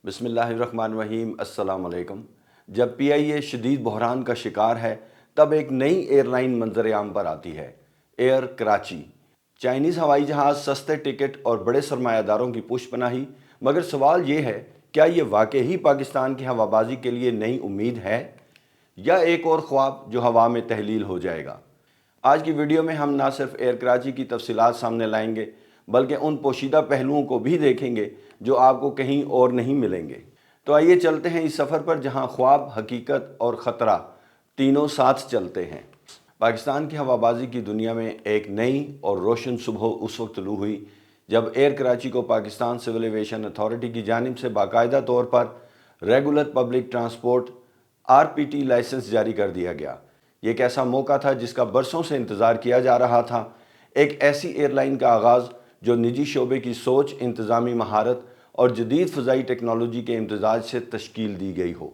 बिस्मिल्लाहिर्रहमानिर्रहीम। अस्सलाम वालेकुम। जब PIA शदीद बहरान का शिकार है तब एक नई एयरलाइन मंजर आम पर आती है, एयर कराची। चाइनीज़ हवाई जहाज़, सस्ते टिकट और बड़े सरमायादारों की पुष्पनाही। मगर सवाल ये है, क्या ये वाकई ही पाकिस्तान की हवाबाजी के लिए नई उम्मीद है या एक और ख्वाब जो हवा में तहलील हो जाएगा? आज की वीडियो में हम ना सिर्फ एयर कराची की तफसीलात सामने लाएंगे बल्कि उन पोशीदा पहलुओं को भी देखेंगे जो आपको कहीं और नहीं मिलेंगे। तो आइए चलते हैं इस सफ़र पर जहां ख्वाब, हकीकत और ख़तरा तीनों साथ चलते हैं। पाकिस्तान की हवाबाजी की दुनिया में एक नई और रोशन सुबह उस वक्त तुलू हुई जब एयर कराची को पाकिस्तान सिविल एविएशन अथॉरिटी की जानिब से बाकायदा तौर पर regular public transport RPT licence जारी कर दिया गया। ये एक ऐसा मौका था जिसका बरसों से इंतज़ार किया जा रहा था। एक ऐसी एयरलाइन का आगाज़ जो निजी शोबे की सोच, इंतज़ामी महारत और जदीद फ़ज़ाई टेक्नोलॉजी के इम्तजाज से तश्कील दी गई हो,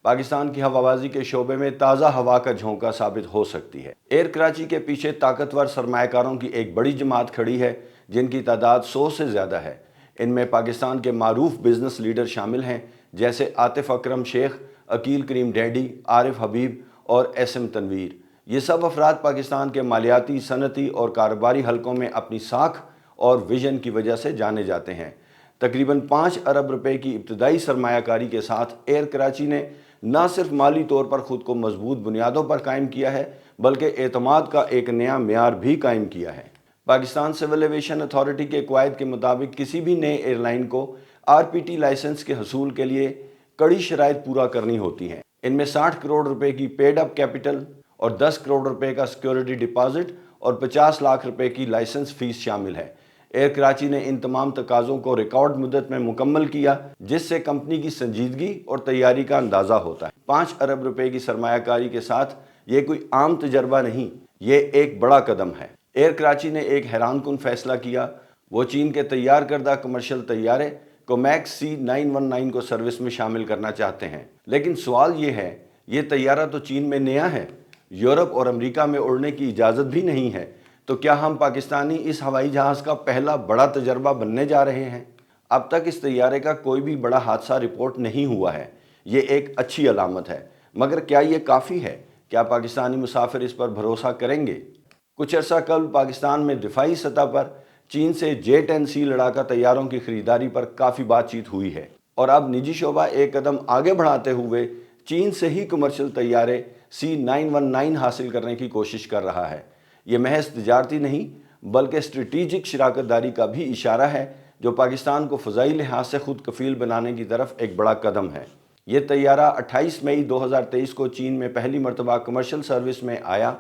पाकिस्तान की हवाबाजी के शोबे में ताज़ा हवा का झोंका साबित हो सकती है। एयर कराची के पीछे ताकतवर सरमायाकारों की एक बड़ी जमात खड़ी है जिनकी तादाद 100 से ज़्यादा है। इनमें पाकिस्तान के मारूफ बिजनेस लीडर शामिल हैं जैसे आतिफ अकरम शेख, अकील करीम डैडी, आरिफ हबीब और SM तनवीर। ये सब अफराद पाकिस्तान के मालियाती, सनती और कारोबारी हलकों में अपनी साख और विजन की वजह से जाने जाते हैं। तकरीबन 5 अरब रुपए की इब्तदाई सरमायाकारी के साथ एयर कराची ने न सिर्फ माली तौर पर ख़ुद को मजबूत बुनियादों पर कायम किया है बल्कि एतमाद का एक नया मेयार भी कायम किया है। पाकिस्तान सिविल एविएशन अथॉरिटी के क़वायद के मुताबिक किसी भी नए एयरलाइन को RPT लाइसेंस के हसूल के लिए कड़ी शराइत पूरा करनी होती हैं। इनमें 60 करोड़ रुपए की पेड अप कैपिटल और 10 करोड़ रुपए का सिक्योरिटी डिपॉजिट और 50 लाख रुपए की लाइसेंस फीस शामिल है। एयर कराची ने इन तमाम तकाज़ों को रिकॉर्ड मुद्दत में मुकम्मल किया, जिससे कंपनी की संजीदगी और तैयारी का अंदाज़ा होता है। 5 अरब रुपए की सरमायाकारी के साथ ये कोई आम तजर्बा नहीं, ये एक बड़ा कदम है। एयर कराची ने एक हैरानकुन फैसला किया। वो चीन के तैयार करदा कमर्शियल तैयारे कोमैक्स C919 को सर्विस में शामिल करना चाहते हैं। लेकिन सवाल ये है, ये तैयारा तो चीन में नया है, यूरोप और अमेरिका में उड़ने की इजाज़त भी नहीं है, तो क्या हम पाकिस्तानी इस हवाई जहाज़ का पहला बड़ा तजर्बा बनने जा रहे हैं? अब तक इस तैयारे का कोई भी बड़ा हादसा रिपोर्ट नहीं हुआ है। ये एक अच्छी अलामत है, मगर क्या ये काफ़ी है? क्या पाकिस्तानी मुसाफिर इस पर भरोसा करेंगे? कुछ अर्सा कबल पाकिस्तान में दिफाई सतह पर चीन से J-10C लड़ाका तैयारों की खरीदारी पर काफ़ी बातचीत हुई है और अब निजी शोबा एक कदम आगे बढ़ाते हुए चीन से ही कमर्शियल तैयारे C919 हासिल करने की कोशिश कर रहा है। ये महज तिजारती नहीं बल्कि स्ट्रेटीजिक शराकतदारी का भी इशारा है जो पाकिस्तान को फ़ज़ाई लिहाज से खुद कफ़ील बनाने की तरफ एक बड़ा कदम है। ये तैयारा 28 मई 2023 को चीन में पहली मरतबा कमर्शियल सर्विस में आया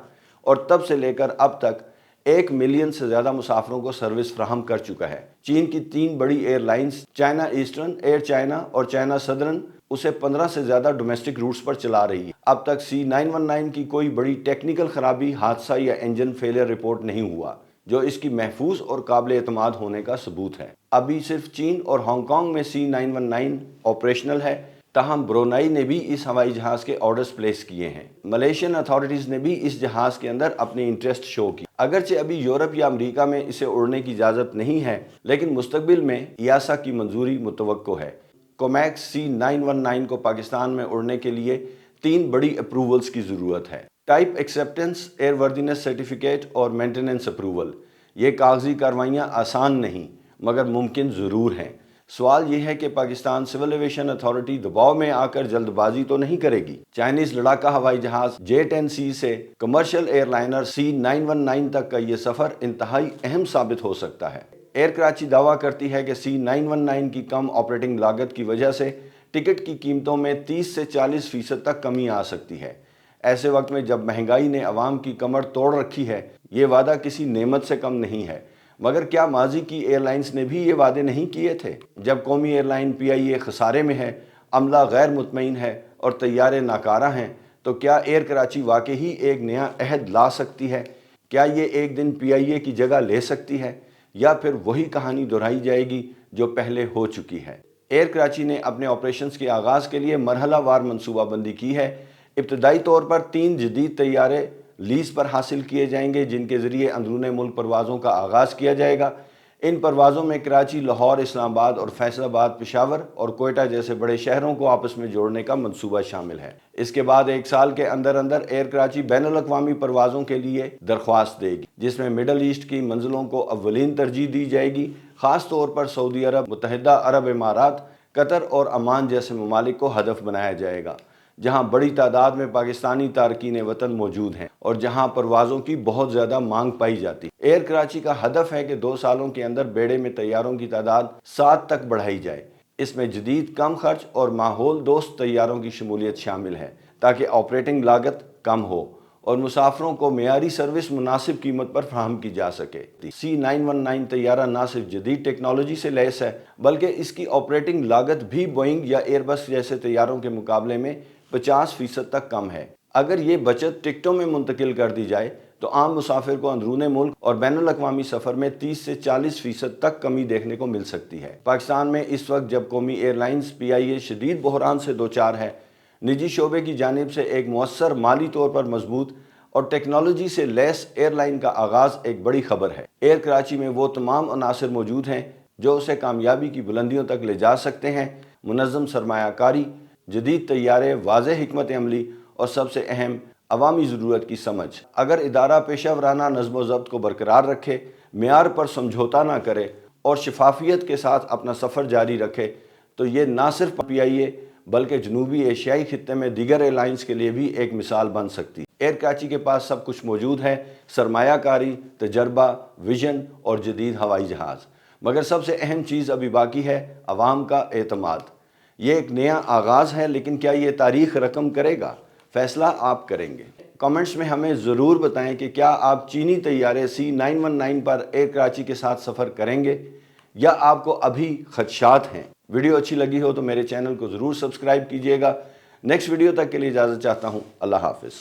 और तब से लेकर अब तक 1 मिलियन से ज़्यादा मुसाफिरों को सर्विस फ्राहम कर चुका है। चीन की 3 बड़ी airlines China eastern, air China और चाइना सदर्न उसे 15 से ज़्यादा डोमेस्टिक रूट्स पर चला रही है। अब तक C919 की कोई बड़ी टेक्निकल खराबी, हादसा या इंजन फेलियर रिपोर्ट नहीं हुआ जो इसकी महफूज और काबिल एतमाद होने का सबूत है। अभी सिर्फ चीन और हांगकांग में C919 ऑपरेशनल है, ताहम ब्रुनेई ने भी इस हवाई जहाज़ के ऑर्डर्स प्लेस किए हैं। मलेशियन अथॉरिटीज़ ने भी इस जहाज़ के अंदर अपनी इंटरेस्ट शो की। अगरचे अभी यूरोप या अमेरिका में इसे उड़ने की इजाज़त नहीं है, लेकिन मुस्तकबिल में EASA की मंजूरी मुतवक्को है। कोमैक्स C919 को पाकिस्तान में उड़ने के लिए 3 बड़ी अप्रूवल्स की ज़रूरत है: टाइप एक्सेप्टेंस, एयरवर्दीनेस सर्टिफिकेट और मेंटेनेंस अप्रूवल। ये कागजी कार्रवाइयाँ आसान नहीं मगर मुमकिन ज़रूर हैं। सवाल यह है कि पाकिस्तान सिविल एविएशन अथॉरिटी दबाव में आकर जल्दबाजी तो नहीं करेगी। चाइनीज़ लड़ाका हवाई जहाज़ J-10C से कमर्शियल एयरलाइनर C919 तक का ये सफ़र इंतहाई अहम साबित हो सकता है। एयर कराची दावा करती है कि C919 की कम ऑपरेटिंग लागत की वजह से टिकट की कीमतों में 30 से 40% तक कमी आ सकती है। ऐसे वक्त में जब महंगाई ने अवाम की कमर तोड़ रखी है, ये वादा किसी नेमत से कम नहीं है। मगर क्या माजी की एयरलाइंस ने भी ये वादे नहीं किए थे? जब कौमी एयरलाइन PIA खसारे में है, अमला गैर मुतमईन है और तैयारे नाकारा हैं, तो क्या एयर कराची वाकई ही एक नया अहद ला सकती है? क्या ये एक दिन PIA की जगह ले सकती है या फिर वही कहानी दोहराई जाएगी जो पहले हो चुकी है? एयर कराची ने अपने ऑपरेशंस के आगाज़ के लिए मरहलावार मनसूबाबंदी की है। इब्तदाई तौर पर 3 जदीद तैयारे लीज पर हासिल किए जाएंगे जिनके ज़रिए अंदरूनी मुल्क परवाज़ों का आगाज़ किया जाएगा। ان پروازوں میں کراچی، لاہور، اسلام آباد اور فیصل آباد، پشاور اور کوئٹہ جیسے بڑے شہروں کو آپس میں جوڑنے کا منصوبہ شامل ہے۔ اس کے بعد 1 سال کے اندر ایئر کراچی بین الاقوامی پروازوں کے لیے درخواست دے گی، جس میں مڈل ایسٹ کی منزلوں کو اولین ترجیح دی جائے گی، خاص طور پر سعودی عرب، متحدہ عرب امارات، قطر اور عمان جیسے ممالک کو ہدف بنایا جائے گا، جہاں بڑی تعداد میں پاکستانی تارکین وطن موجود ہیں اور جہاں پروازوں کی بہت زیادہ مانگ پائی جاتی ہے۔ ایئر کراچی کا ہدف ہے کہ 2 سالوں کے اندر بیڑے میں طیاروں کی تعداد 7 تک بڑھائی جائے۔ اس میں جدید، کم خرچ اور ماحول دوست طیاروں کی شمولیت شامل ہے تاکہ آپریٹنگ لاگت کم ہو اور مسافروں کو معیاری سروس مناسب قیمت پر فراہم کی جا سکے۔ C919 طیارہ نہ صرف جدید ٹیکنالوجی سے لیس ہے بلکہ اس کی آپریٹنگ لاگت بھی بوئنگ یا ایئر بس جیسے طیاروں کے مقابلے میں 50% تک کم ہے۔ اگر یہ بچت ٹکٹوں میں منتقل کر دی جائے تو عام مسافر کو اندرون ملک اور بین الاقوامی سفر میں 30 سے 40% تک کمی دیکھنے کو مل سکتی ہے۔ پاکستان میں اس وقت جب قومی ایئر لائنز PIA شدید بحران سے دوچار ہے، نجی شعبے کی جانب سے ایک مؤثر، مالی طور پر مضبوط اور ٹیکنالوجی سے لیس ایئر لائن کا آغاز ایک بڑی خبر ہے۔ ایئر کراچی میں وہ تمام عناصر موجود ہیں جو اسے کامیابی کی بلندیوں تک لے جا سکتے ہیں: منظم سرمایہ کاری، جدید طیارے، واضح حکمت عملی اور سب سے اہم عوامی ضرورت کی سمجھ۔ اگر ادارہ پیشہ ورانہ نظم و ضبط کو برقرار رکھے، معیار پر سمجھوتا نہ کرے اور شفافیت کے ساتھ اپنا سفر جاری رکھے تو یہ نہ صرف PIA بلکہ جنوبی ایشیائی خطے میں دیگر ایئر لائنز کے لیے بھی ایک مثال بن سکتی ہے۔ ایئر کراچی کے پاس سب کچھ موجود ہے: سرمایہ کاری، تجربہ، ویژن اور جدید ہوائی جہاز، مگر سب سے اہم چیز ابھی باقی ہے: عوام کا اعتماد۔ یہ ایک نیا آغاز ہے، لیکن کیا یہ تاریخ رقم کرے گا؟ فیصلہ آپ کریں گے۔ کمنٹس میں ہمیں ضرور بتائیں کہ کیا آپ چینی طیارے C919 پر ایئر کراچی کے ساتھ سفر کریں گے یا آپ کو ابھی خدشات ہیں۔ ویڈیو اچھی لگی ہو تو میرے چینل کو ضرور سبسکرائب کیجئے گا۔ نیکسٹ ویڈیو تک کے لیے اجازت چاہتا ہوں۔ اللہ حافظ۔